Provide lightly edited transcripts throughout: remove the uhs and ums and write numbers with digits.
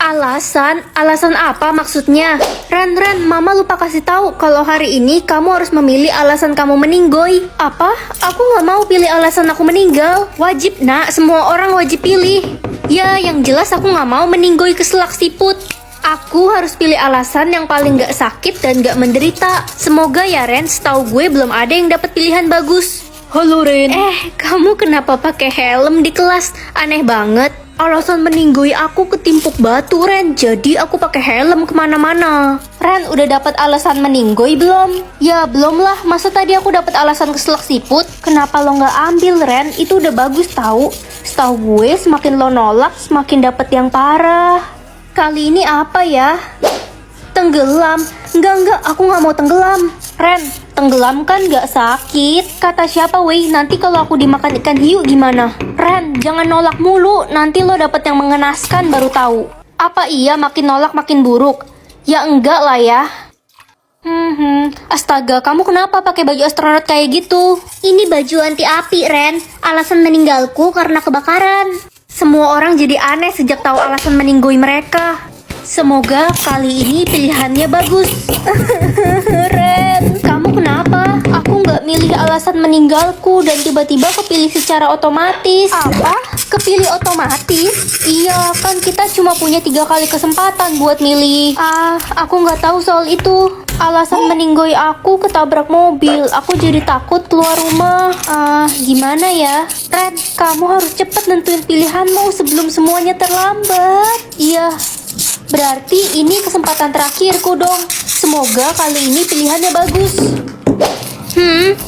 Alasan? Alasan apa maksudnya? Ren, Mama lupa kasih tahu kalau hari ini kamu harus memilih alasan kamu meninggoy. Apa? Aku nggak mau pilih alasan aku meninggal. Wajib nak, semua orang wajib pilih. Ya, yang jelas aku nggak mau meninggoy keselak siput. Aku harus pilih alasan yang paling gak sakit dan gak menderita. Semoga ya Ren, setahu gue belum ada yang dapat pilihan bagus. Halo Ren. Kamu kenapa pakai helm di kelas? Aneh banget. Alasan meninggoy aku ketimpuk batu Ren, jadi aku pakai helm kemana-mana. Ren, udah dapat alasan meninggoy belum? Ya belum lah, masa tadi aku dapat alasan keselak siput? Kenapa lo nggak ambil Ren? Itu udah bagus tahu. Setahu gue semakin lo nolak semakin dapat yang parah. Kali ini apa ya? Tenggelam. Enggak, aku nggak mau tenggelam. Ren, tenggelam kan nggak sakit. Kata siapa weh, nanti kalau aku dimakan ikan hiu gimana? Ren, jangan nolak mulu, nanti lo dapet yang mengenaskan baru tahu. Apa iya makin nolak makin buruk? Ya enggak lah ya. Astaga, kamu kenapa pakai baju astronot kayak gitu? Ini baju anti api, Ren. Alasan meninggalku karena kebakaran. Semua orang jadi aneh sejak tahu alasan meninggoy mereka. Semoga kali ini pilihannya bagus. Ren, kamu kenapa? Aku nggak milih alasan meninggalku dan tiba-tiba kepilih secara otomatis. Apa? Kepilih otomatis? Iya, kan kita cuma punya 3 kali kesempatan buat milih. Aku nggak tahu soal itu. Alasan meninggoy aku ketabrak mobil. Aku jadi takut keluar rumah. Gimana ya? Ren, kamu harus cepat nentuin pilihanmu sebelum semuanya terlambat. Iya. Berarti ini kesempatan terakhirku dong. Semoga kali ini pilihannya bagus.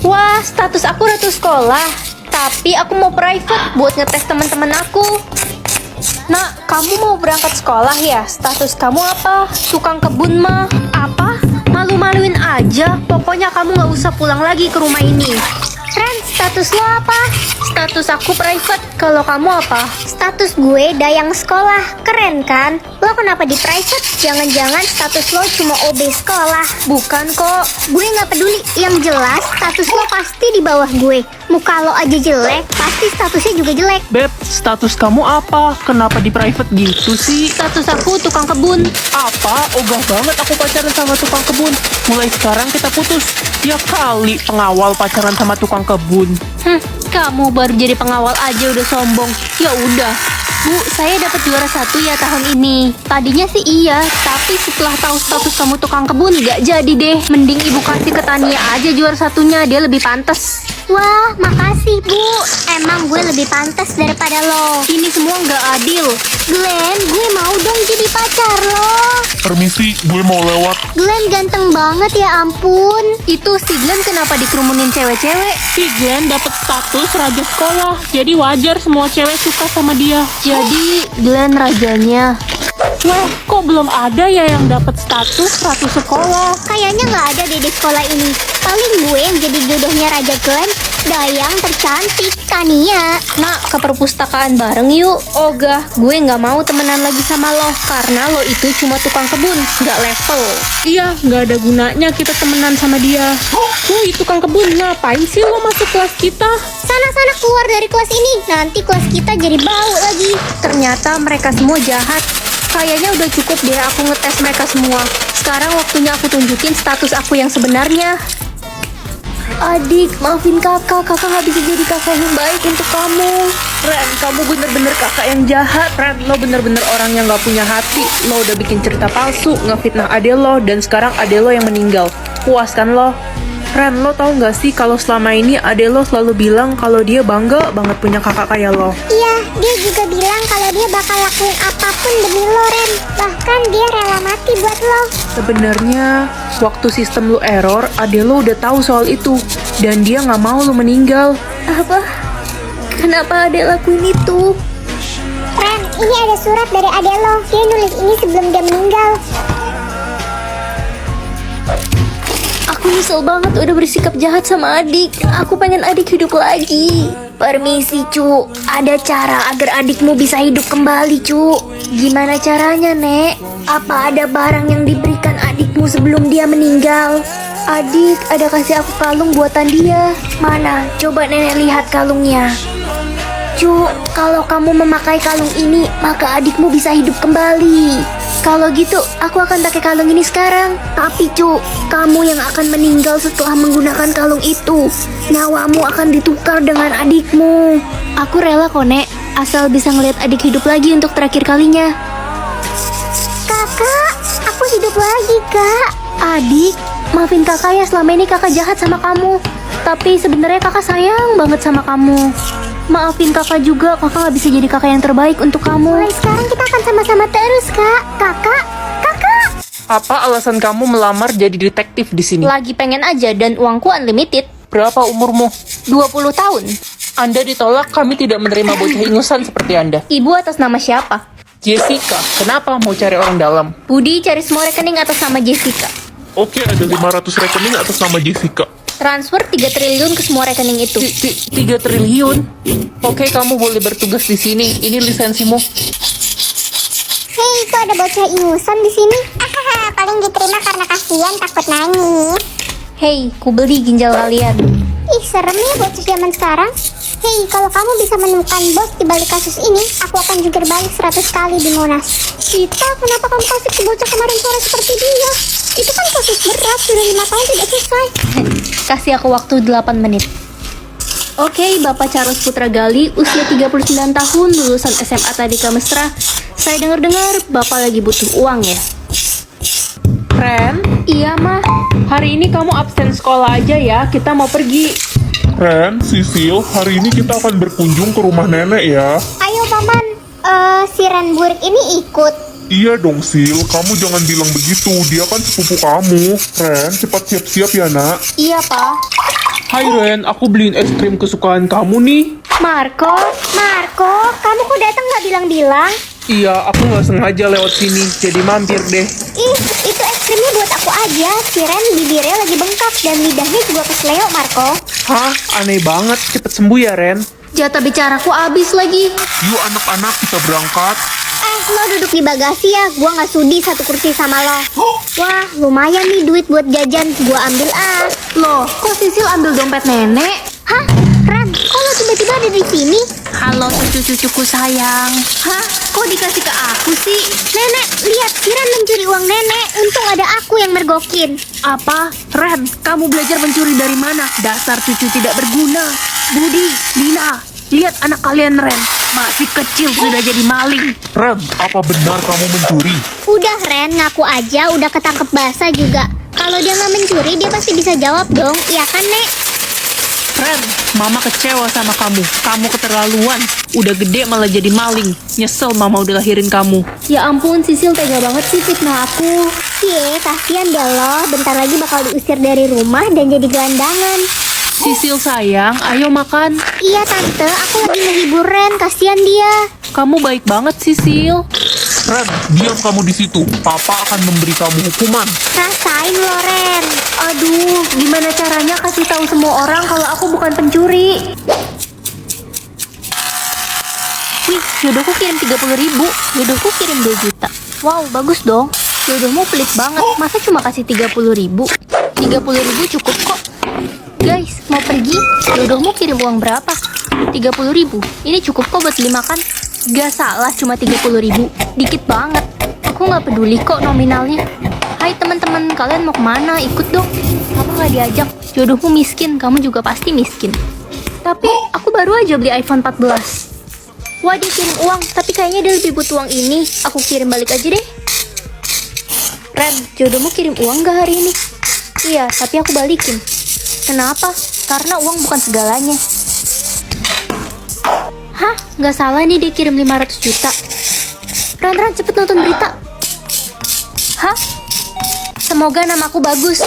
Wah, status aku ratu sekolah. Tapi aku mau private buat ngetes teman-teman aku. Nak, kamu mau berangkat sekolah ya? Status kamu apa? Tukang kebun mah? Apa? Malu-maluin aja. Pokoknya kamu nggak usah pulang lagi ke rumah ini. Ren, status lo apa? Status aku private. Kalau kamu apa? Status gue dayang sekolah. Keren kan? Lo kenapa di private? Jangan-jangan status lo cuma OB sekolah. Bukan kok. Gue nggak peduli. Yang jelas status lo pasti di bawah gue. Muka lo aja jelek, pasti statusnya juga jelek. Beb, status kamu apa? Kenapa di private gitu sih? Status aku tukang kebun. Apa? Ogah banget aku pacaran sama tukang kebun. Mulai sekarang kita putus. Ya kali pengawal pacaran sama tukang kebun. Kamu baru jadi pengawal aja udah sombong. Ya udah. Bu, saya dapat juara 1 ya tahun ini. Tadinya sih iya, tapi setelah tahu status kamu tukang kebun gak jadi deh. Mending ibu kasih ke Tania aja juara 1-nya, dia lebih pantas. Wah, makasih Bu. Emang gue lebih pantas daripada lo. Ini semua gak adil. Glenn, gue mau dong jadi pacar lo. Permisi, gue mau lewat. Glenn ganteng banget ya ampun. Itu si Glenn kenapa dikerumunin cewek-cewek? Si Glenn dapet status raja sekolah. Jadi wajar semua cewek suka sama dia. Jadi Glenn rajanya. Wah, kok belum ada ya yang dapet status ratu sekolah? Kayaknya nggak ada deh di sekolah ini. Paling gue yang jadi jodohnya Raja Glenn, dayang tercantik, Tania. Nak, ke perpustakaan bareng yuk. Ogah, gue nggak mau temenan lagi sama lo. Karena lo itu cuma tukang kebun, nggak level. Iya, nggak ada gunanya kita temenan sama dia. Woi, tukang kebun, ngapain sih lo masuk kelas kita? Sana-sana keluar dari kelas ini. Nanti kelas kita jadi bau lagi. Ternyata mereka semua jahat. Kayaknya udah cukup deh aku ngetes mereka semua. Sekarang waktunya aku tunjukin status aku yang sebenarnya. Adik, maafin kakak. Kakak gak bisa jadi kakak yang baik untuk kamu. Ren, kamu bener-bener kakak yang jahat. Ren, lo bener-bener orang yang gak punya hati. Lo udah bikin cerita palsu, ngefitnah ade lo, dan sekarang ade lo yang meninggal. Puas kan lo? Ren, lo tau gak sih kalau selama ini ade lo selalu bilang kalau dia bangga banget punya kakak kayak lo. Iya, dia juga bilang kalau dia bakal lakuin apapun demi lo, Ren. Bahkan dia rela mati buat lo. Sebenarnya waktu sistem lo error, ade lo udah tahu soal itu, dan dia gak mau lo meninggal. Apa? Kenapa adek lakuin itu? Ren, ini ada surat dari ade lo. Dia nulis ini sebelum dia meninggal. Aku nyesel banget udah bersikap jahat sama adik. Aku pengen adik hidup lagi. Permisi, Cu. Ada cara agar adikmu bisa hidup kembali, Cu. Gimana caranya, Nek? Apa ada barang yang diberikan adikmu sebelum dia meninggal? Adik, ada kasih aku kalung buatan dia. Mana? Coba Nenek lihat kalungnya. Cu, kalau kamu memakai kalung ini, maka adikmu bisa hidup kembali. Kalau gitu, aku akan pakai kalung ini sekarang. Tapi Cu, kamu yang akan meninggal setelah menggunakan kalung itu. Nyawamu akan ditukar dengan adikmu. Aku rela kok, Nek. Asal bisa ngeliat adik hidup lagi untuk terakhir kalinya. Kakak, aku hidup lagi, Kak. Adik, maafin kakak ya, selama ini kakak jahat sama kamu. Tapi sebenarnya kakak sayang banget sama kamu. Maafin kakak juga, kakak gak bisa jadi kakak yang terbaik untuk kamu. Mulai sekarang kita akan sama-sama terus, Kak. Kakak. Apa alasan kamu melamar jadi detektif di sini? Lagi pengen aja dan uangku unlimited. Berapa umurmu? 20 tahun. Anda ditolak, kami tidak menerima bocah ingusan seperti Anda. Ibu atas nama siapa? Jessica, kenapa mau cari orang dalam? Budi cari semua rekening atas nama Jessica. Oke, ada 500 rekening atas nama Jessica. Transfer 3 triliun ke semua rekening itu. 3 triliun? Oke, kamu boleh bertugas di sini. Ini lisensimu. Hei, kok ada bocah ingusan di sini? Paling diterima karena kasihan takut nangis. Hei, ku beli ginjal kalian. Ih, serem ya bocah zaman sekarang. Hei, kalau kamu bisa menemukan bos di balik kasus ini, aku akan jungkir balik 100 kali di Monas. Kita, kenapa kamu kasih ke bocah kemarin sore seperti dia? Itu kan kasus berat, sudah 5 tahun tidak selesai. Kasih aku waktu 8 menit. Oke, Bapak Charles Putra Gali, usia 39 tahun, lulusan SMA Tadika Mesra. Saya dengar-dengar Bapak lagi butuh uang ya? Ren, Iya, Mah. hari ini kamu absen sekolah aja ya. Kita mau pergi. Ren, Sisil, hari ini kita akan berkunjung ke rumah nenek ya. Ayo, Paman. Si Renburg ini ikut. Iya dong, Sil. Kamu jangan bilang begitu. Dia kan sepupu kamu. Ren, cepat siap-siap ya, nak. Iya, Pak. Hai Ren, aku beliin es krim kesukaan kamu nih. Marco, Kamu kok datang nggak bilang-bilang? Iya, aku nggak sengaja lewat sini, jadi mampir deh. Ih, itu es krimnya buat aku aja. Si Ren bibirnya lagi bengkak dan lidahnya juga kesleo, Marco. Hah, aneh banget. Cepet sembuh ya Ren. jatah bicaraku habis lagi. Yuk anak-anak, kita berangkat. Lo duduk di bagasi ya, gua nggak sudi satu kursi sama lo. Wah, lumayan nih duit buat jajan, gua ambil ah. Loh, kok Sisil ambil dompet nenek? Hah, Ran, kok lo tiba-tiba ada di sini? Halo cucu-cucuku sayang. Hah, kok dikasih ke aku sih? Nenek, lihat si Ran mencuri uang nenek. Untung ada aku yang mergokin. Apa? Ren, kamu belajar mencuri dari mana? Dasar cucu tidak berguna. Budi, Lina, lihat anak kalian Ren. Masih kecil sudah jadi maling. Ren, apa benar kamu mencuri? Udah Ren, ngaku aja udah ketangkep basah juga. Kalau dia nggak mencuri, dia pasti bisa jawab dong. Iya kan, Nek? Ren, mama kecewa sama kamu. Kamu keterlaluan. Udah gede malah jadi maling. Nyesel mama udah lahirin kamu. Ya ampun, Sisil tega banget sih fitnah aku. Cie, kasihan deh lo. Bentar lagi bakal diusir dari rumah dan jadi gelandangan. Sisil sayang, ayo makan. Iya tante, aku lagi ngehibur Ren. Kasihan dia. Kamu baik banget Sisil. Ren, diam kamu di situ. Papa akan memberi kamu hukuman. Rasain lo Ren. Aduh, gimana caranya kasih tahu semua orang kalau aku bukan pencuri? Wih, jodohku kirim 30.000, jodohku kirim 2 juta. Wow, bagus dong. Jodohmu pelit banget, masa cuma kasih 30.000? 30.000 cukup kok. Guys, mau pergi? Jodohmu kirim uang berapa? 30.000. Ini cukup kok buat beli makan. Gak salah, cuma 30.000. Dikit banget. Aku nggak peduli kok nominalnya. Hai teman-teman, kalian mau kemana? Ikut dong. Kamu nggak diajak. Jodohmu miskin, kamu juga pasti miskin. Tapi aku baru aja beli iPhone 14. Wah, dia kirim uang, tapi kayaknya dia lebih butuh uang ini. Aku kirim balik aja deh. Ren, jodohmu kirim uang gak hari ini? Iya, tapi aku balikin. Kenapa? Karena uang bukan segalanya. Hah? Nggak salah nih dia kirim 500 juta. Ran, cepet nonton berita. Hah? Semoga namaku bagus.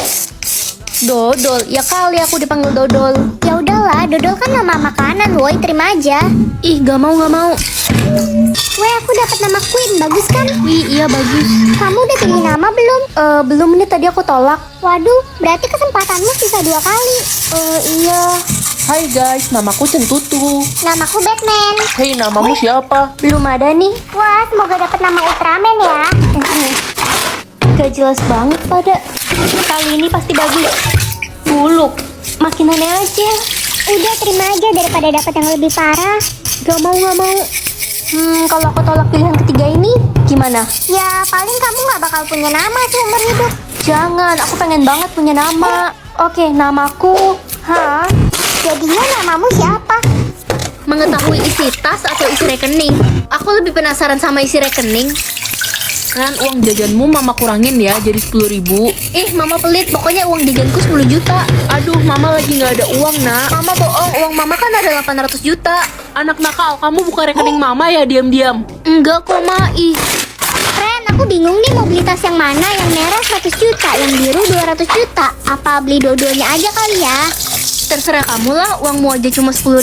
Dodol, ya kali aku dipanggil Dodol. Ya udahlah, dodol kan nama makanan, woi terima aja. Ih, gak mau. Weh, aku dapat nama Queen, bagus kan? Wih, iya bagus. Kamu udah pilih nama belum? Belum nih, tadi aku tolak. Waduh, berarti kesempatanmu sisa 2 kali. Iya. Hai guys, namaku Centutu. Namaku Batman. Hei, namamu siapa? Belum ada nih. Wah, semoga dapat nama Ultraman ya. Gak jelas banget pada. Kali ini pasti bagus. Buluk. Makin aneh aja. Udah terima aja daripada dapat yang lebih parah. Gak mau. Kalau aku tolak pilihan ketiga ini, gimana? Ya, paling kamu nggak bakal punya nama seumur hidup. Jangan, aku pengen banget punya nama. Oke, namaku. Hah? Jadinya namamu siapa? Mengetahui isi tas atau isi rekening? Aku lebih penasaran sama isi rekening. Ren, uang jajanmu mama kurangin ya, jadi 10.000. Mama pelit, pokoknya uang jajanku 10 juta. Aduh, mama lagi nggak ada uang, nak. Mama bohong, uang mama kan ada 800 juta. Anak nakal, kamu buka rekening mama ya, diam-diam. Enggak kok, Ma. Ren, aku bingung nih mau beli tas yang mana. Yang merah 100 juta, yang biru 200 juta. Apa beli dua-duanya aja kali ya? Terserah kamu lah, uangmu aja cuma 10.000.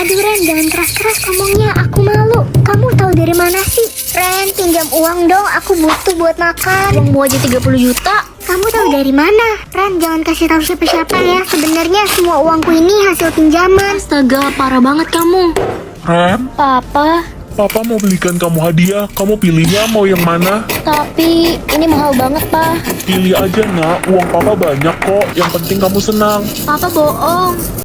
Aduh Ren, jangan keras-keras ngomongnya. Aku malu. Kamu tahu dari mana sih? Ren, pinjam uang dong. Aku butuh buat makan. Uangmu aja 30 juta. Kamu tahu dari mana? Ren, jangan kasih tahu siapa-siapa ya. Sebenarnya semua uangku ini hasil pinjaman. Astaga, parah banget kamu. Ren, Papa, papa mau belikan kamu hadiah. Kamu pilihnya mau yang mana? tapi ini mahal banget, Pa. Pilih aja nak, uang papa banyak kok. Yang penting kamu senang. Papa bohong.